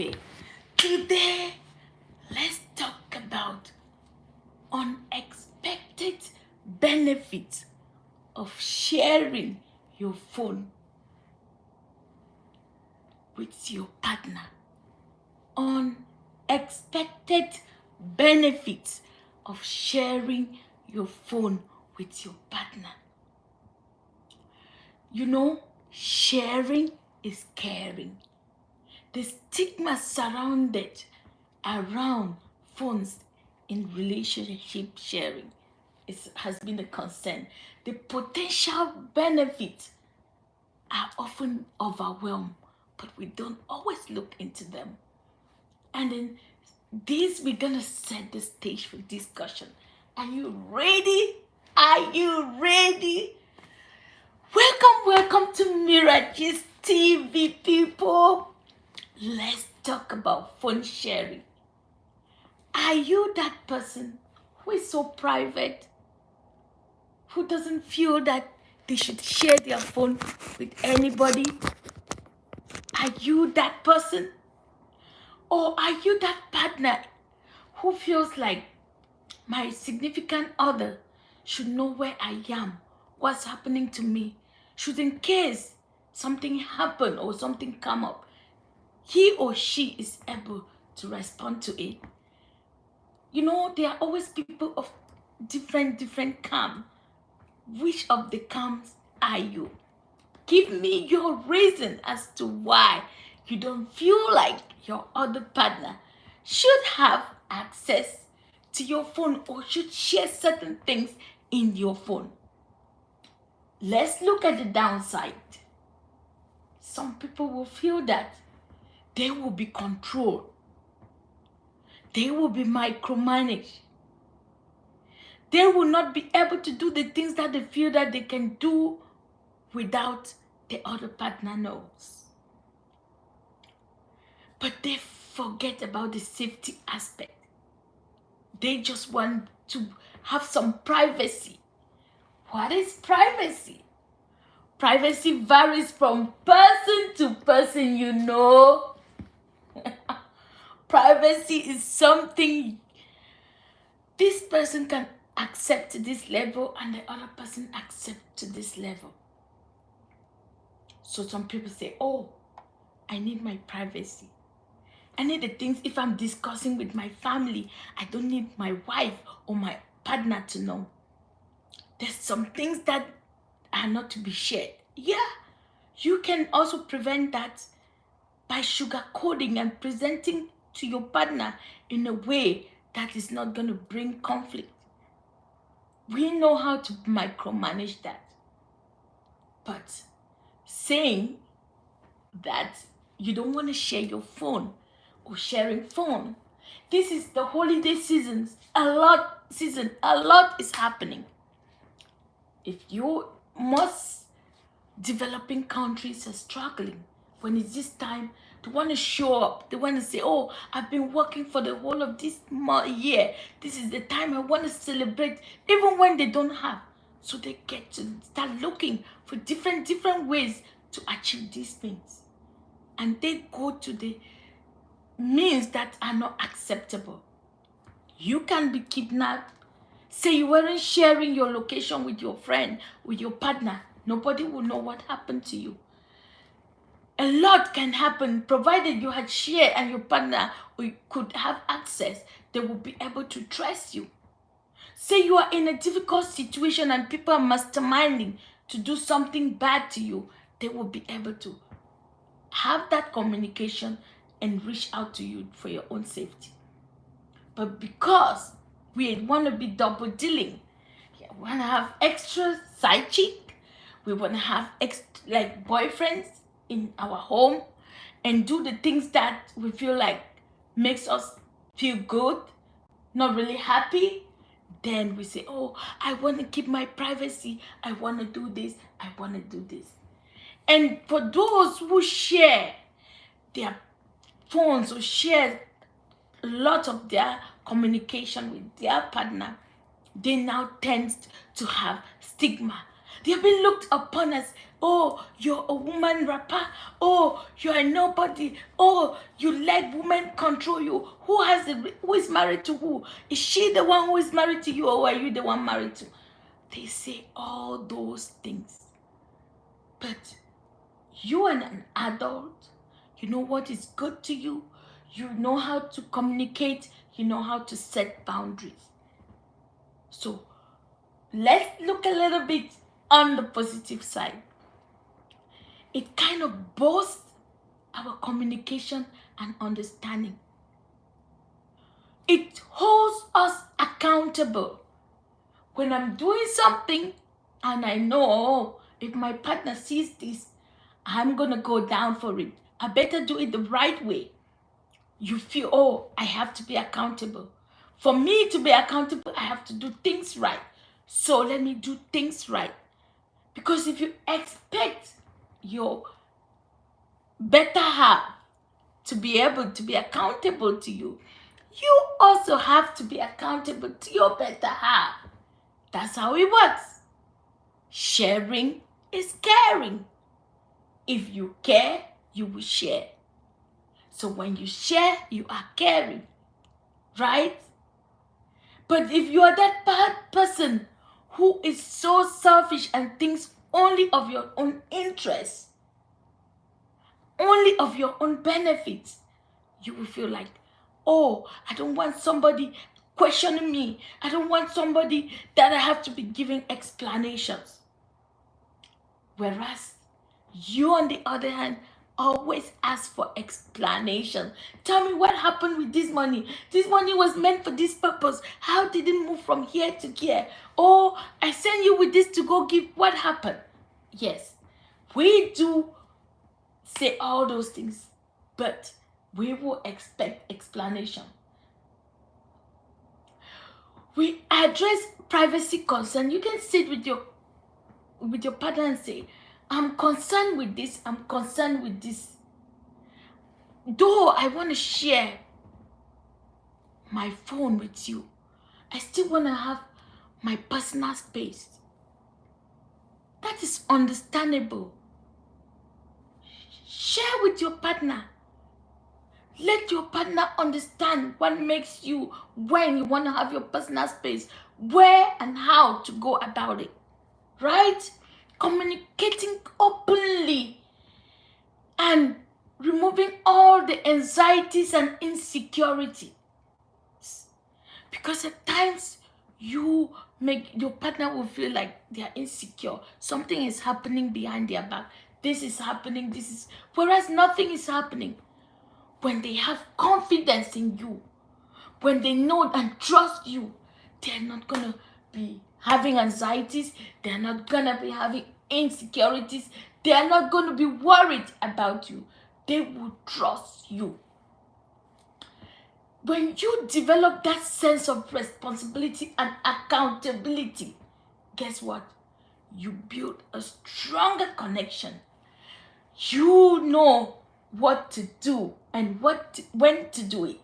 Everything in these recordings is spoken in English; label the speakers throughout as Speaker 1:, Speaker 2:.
Speaker 1: way. Today, let's talk about unexpected benefits of sharing your phone with your partner. Unexpected benefits of sharing your phone with your partner. You know, sharing is caring. The stigma surrounded around phones in relationship sharing has been a concern. The potential benefits are often overwhelmed, but we don't always look into them. And in this, we're gonna set the stage for discussion. Are you ready? Are you ready? Welcome to Miracles TV, people. Let's talk about phone sharing. Are you that person who is so private, who doesn't feel that they should share their phone with anybody? Are you that person? Or are you that partner who feels like my significant other should know where I am, what's happening to me, should in case something happen or something come up, he or she is able to respond to it? You know, there are always people of different calm. Which of the calms are you? Give me your reason as to why you don't feel like your other partner should have access to your phone or should share certain things in your phone. Let's look at the downside. Some people will feel that they will be controlled. They will be micromanaged. They will not be able to do the things that they feel that they can do without the other partner knows. But they forget about the safety aspect. They just want to have some privacy. What is privacy? Privacy varies from person to person, you know. Privacy is something this person can accept to this level and the other person accept to this level. So some people say, oh, I need my privacy. I need the things, if I'm discussing with my family, I don't need my wife or my partner to know. There's some things that are not to be shared. Yeah, you can also prevent that by sugarcoating and presenting to your partner in a way that is not going to bring conflict. We know how to micromanage that. But saying that you don't want to share your phone or sharing phone, this is the holiday seasons. A lot is happening. If you most developing countries are struggling when it's this time, they want to show up. They want to say, oh, I've been working for the whole of this year. This is the time I want to celebrate, even when they don't have. So they get to start looking for different ways to achieve these things. And they go to the means that are not acceptable. You can be kidnapped. Say you weren't sharing your location with your friend, with your partner. Nobody will know what happened to you. A lot can happen, provided you had shared and your partner could have access. They will be able to trace you. Say you are in a difficult situation and people are masterminding to do something bad to you. They will be able to have that communication and reach out to you for your own safety. But because we want to be double dealing, we want to have extra side chick, we want to have like boyfriends in our home and do the things that we feel like makes us feel good, not really happy, then we say, oh, I want to keep my privacy, I want to do this, I want to do this. And for those who share their phones or share a lot of their communication with their partner, they now tend to have stigma. They have been looked upon as, oh, you're a woman rapper. Oh, you're a nobody. Oh, you let women control you. Who is married to who? Is she the one who is married to you, or are you the one married to? They say all those things. But you are an adult. You know what is good to you. You know how to communicate. You know how to set boundaries. So let's look a little bit on the positive side. It kind of boosts our communication and understanding. It holds us accountable. When I'm doing something and I know, oh, if my partner sees this, I'm going to go down for it. I better do it the right way. You feel, oh, I have to be accountable. For me to be accountable, I have to do things right. So let me do things right. Because if you expect your better half to be able to be accountable to you, you also have to be accountable to your better half. That's how it works. Sharing is caring. If you care, you will share. So when you share, you are caring, right? But if you are that bad person who is so selfish and thinks only of your own interests, only of your own benefits, you will feel like, oh, I don't want somebody questioning me. I don't want somebody that I have to be giving explanations. Whereas you, on the other hand, always ask for explanation. Tell me what happened with this money. This money was meant for this purpose. How did it move from here to here? Oh, I sent you with this to go give. What happened? Yes, we do say all those things, but we will expect explanation. We address privacy concern. You can sit with your partner and say, I'm concerned with this, I'm concerned with this. Though I want to share my phone with you, I still want to have my personal space. That is understandable. Share with your partner. Let your partner understand what makes you, when you want to have your personal space, where and how to go about it. Right? Communicating openly and removing all the anxieties and insecurity. Because at times your partner will feel like they are insecure. Something is happening behind their back. This is happening, whereas nothing is happening. When they have confidence in you, when they know and trust you, they're not gonna be having anxieties, they're not gonna be having insecurities, they are not gonna be worried about you. They will trust you. When you develop that sense of responsibility and accountability, guess what? You build a stronger connection. You know what to do and when to do it.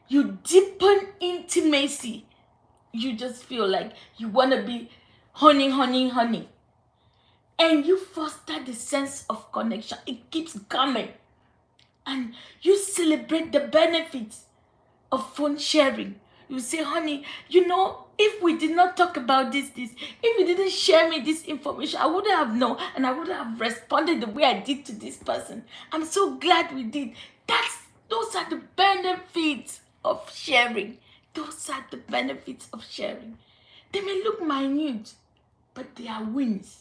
Speaker 1: You deepen intimacy. You just feel like you want to be honey, honey, honey. And you foster the sense of connection. It keeps coming. And you celebrate the benefits of phone sharing. You say, honey, if we did not talk about this, if you didn't share me this information, I wouldn't have known and I wouldn't have responded the way I did to this person. I'm so glad we did. Those are the benefits of sharing. Those are the benefits of sharing. They may look minute, but they are wins.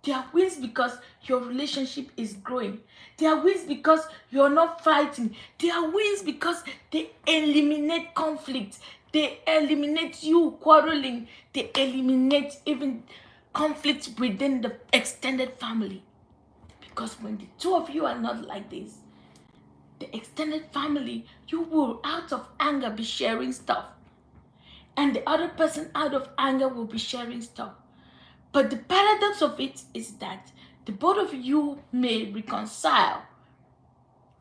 Speaker 1: They are wins because your relationship is growing. They are wins because you're not fighting. They are wins because they eliminate conflict. They eliminate you quarreling. They eliminate even conflict within the extended family. Because when the two of you are not like this, the extended family, you will out of anger be sharing stuff. And the other person out of anger will be sharing stuff. But the paradox of it is that the both of you may reconcile,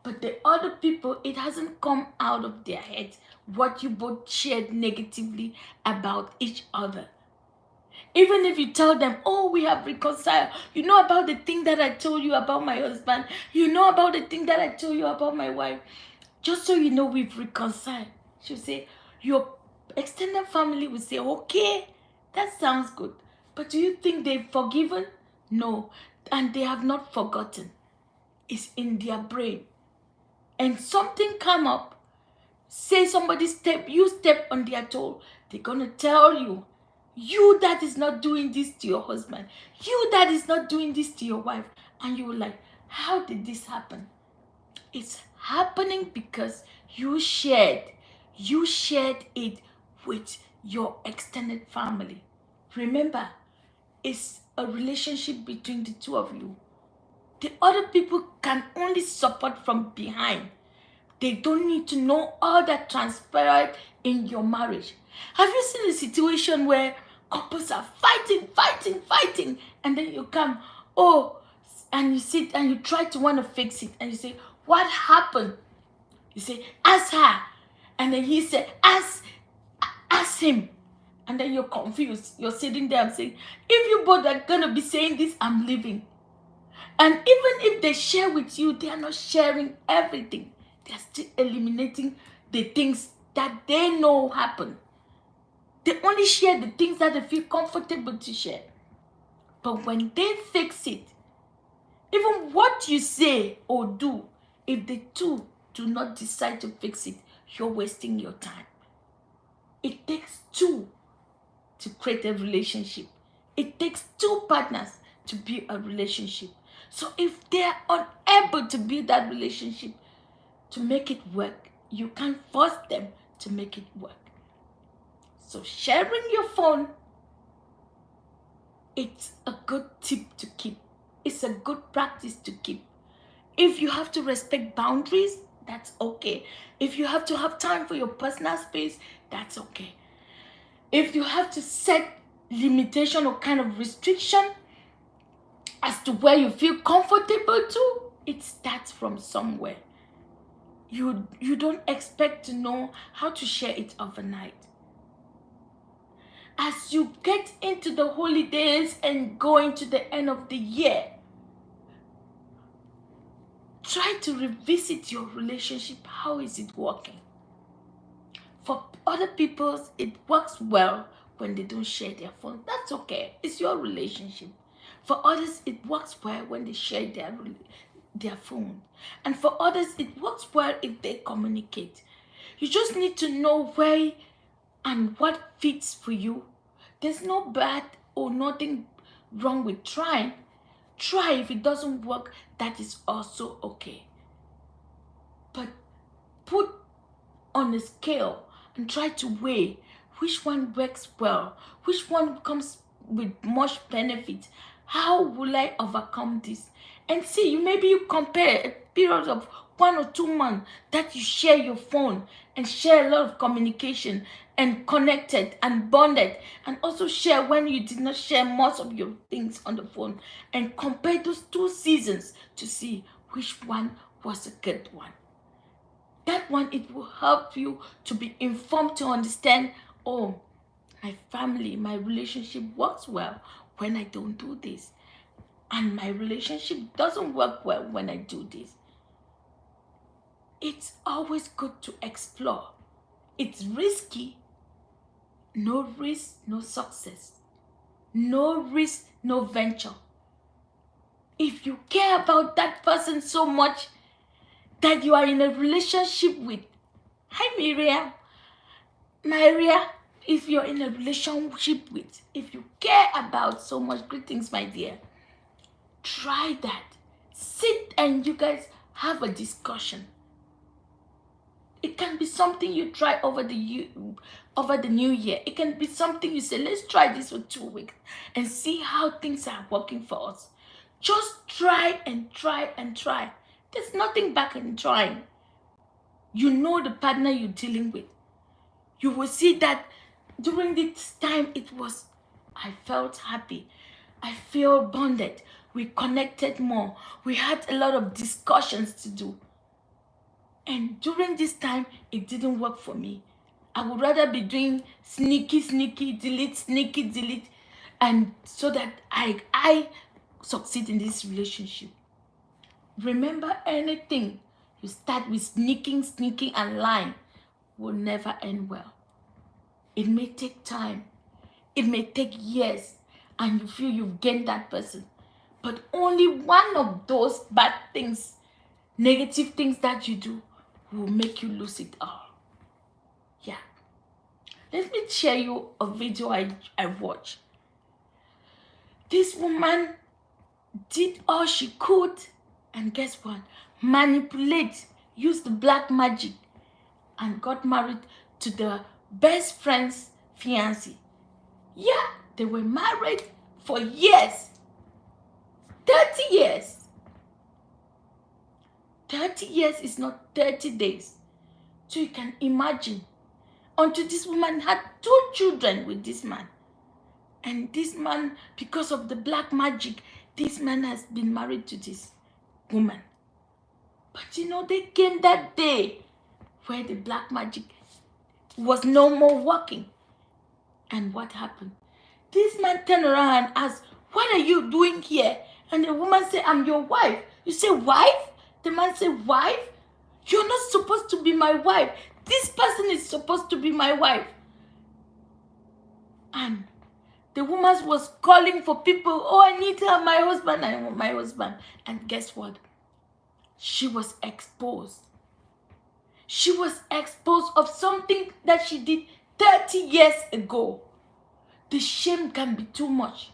Speaker 1: but the other people, it hasn't come out of their heads what you both shared negatively about each other. Even if you tell them, oh, we have reconciled, you know about the thing that I told you about my husband, you know about the thing that I told you about my wife, just so you know we've reconciled. She'll say, your extended family will say, okay, that sounds good. But do you think they've forgiven? No. And they have not forgotten. It's in their brain. And something come up, say somebody you step on their toe, they're gonna tell you, you that is not doing this to your husband, you that is not doing this to your wife. And you were like, how did this happen? It's happening because you shared it with your extended family. Remember, it's a relationship between the two of you. The other people can only support from behind. They don't need to know all that transpired in your marriage. Have you seen a situation where couples are fighting, and then you come, oh, and you sit and you try to want to fix it, and you say, what happened? You say, ask her. And then he said, ask him. And then you're confused. You're sitting there and saying, if you both are going to be saying this, I'm leaving. And even if they share with you, they are not sharing everything. They are still eliminating the things that they know happen. They only share the things that they feel comfortable to share. But when they fix it, even what you say or do, if the two do not decide to fix it, you're wasting your time. It takes two to create a relationship. It takes two partners to build a relationship. So if they're unable to build that relationship, to make it work, you can't force them to make it work. So sharing your phone, it's a good tip to keep. It's a good practice to keep. If you have to respect boundaries, that's okay. If you have to have time for your personal space, that's okay. If you have to set limitation or kind of restriction as to where you feel comfortable to, it starts from somewhere. You don't expect to know how to share it overnight. As you get into the holidays and go into the end of the year, try to revisit your relationship. How is it working? For other people, it works well when they don't share their phone. That's okay. It's your relationship. For others, it works well when they share their phone. And for others, it works well if they communicate. You just need to know where and what fits for you. There's no bad or nothing wrong with trying. Try. If it doesn't work, that is also okay. But put on a scale and try to weigh which one works well, which one comes with much benefit. How will I overcome this? And see, maybe you compare a period of 1 or 2 months that you share your phone and share a lot of communication and connected and bonded, and also share when you did not share most of your things on the phone, and compare those 2 seasons to see which one was a good one. That one, it will help you to be informed, to understand, oh, my family, my relationship works well when I don't do this. And my relationship doesn't work well when I do this. It's always good to explore. It's risky. No risk, no success. No risk, no venture. If you care about that person so much that you are in a relationship with, hi Miriam, Maria, if you're in a relationship with, if you care about so much, greetings my dear, try that. Sit and you guys have a discussion. It can be something you try over the new year. It can be something you say, let's try this for 2 weeks and see how things are working for us. Just try and try and try. There's nothing back in trying. You know the partner you're dealing with. You will see that during this time I felt happy. I feel bonded. We connected more. We had a lot of discussions to do. And during this time, it didn't work for me. I would rather be doing sneaky, delete, sneaky, delete. and so that I succeed in this relationship. Remember, anything you start with sneaking and lying will never end well. It may take time, it may take years, and you feel you've gained that person, but only one of those bad things, negative things that you do will make you lose it all. Yeah. Let me share you a video I watched. This woman did all she could, and guess what? Manipulate, used the black magic, and got married to the best friend's fiancé. Yeah, they were married for years. 30 years. 30 years is not 30 days. So you can imagine. Until this woman had 2 children with this man. And this man, because of the black magic, this man has been married to this woman. But there came that day where the black magic was no more working. And what happened? This man turned around and asked, "What are you doing here?" And the woman said, "I'm your wife." You say, "Wife?" The man said, "Wife? You're not supposed to be my wife. This person is supposed to be my wife." And the woman was calling for people. "Oh, I need my husband. I want my husband." And guess what? She was exposed. She was exposed of something that she did 30 years ago. The shame can be too much.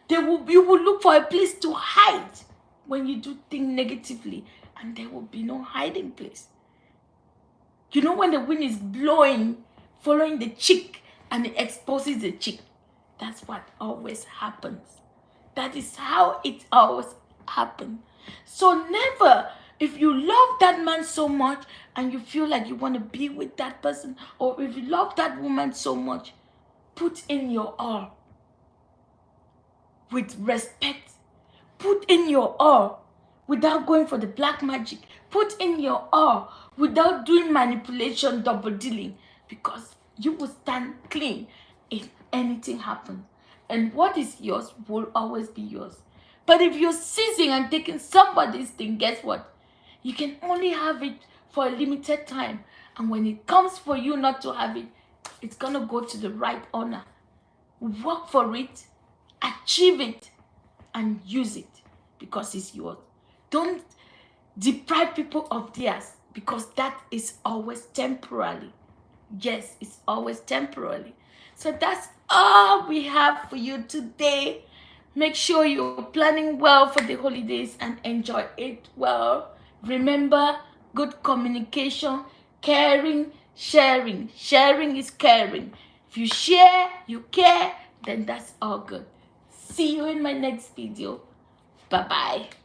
Speaker 1: You will look for a place to hide when you do things negatively, and there will be no hiding place. When the wind is blowing, following the chick, and it exposes the chick, that's what always happens. That is how it always happens. So never, if you love that man so much and you feel like you want to be with that person, or if you love that woman so much, put in your all with respect. Put in your all without going for the black magic. Put in your all without doing manipulation, double dealing, because you will stand clean if anything happens. And what is yours will always be yours. But if you're seizing and taking somebody's thing, guess what? You can only have it for a limited time. And when it comes for you not to have it, it's going to go to the right owner. Work for it, achieve it, and use it because it's yours. Don't deprive people of theirs, because that is always temporary. Yes, it's always temporary. So that's all we have for you today. Make sure you're planning well for the holidays and enjoy it well. Remember, good communication, caring, sharing. Sharing is caring. If you share, you care, then that's all good. See you in my next video. Bye-bye.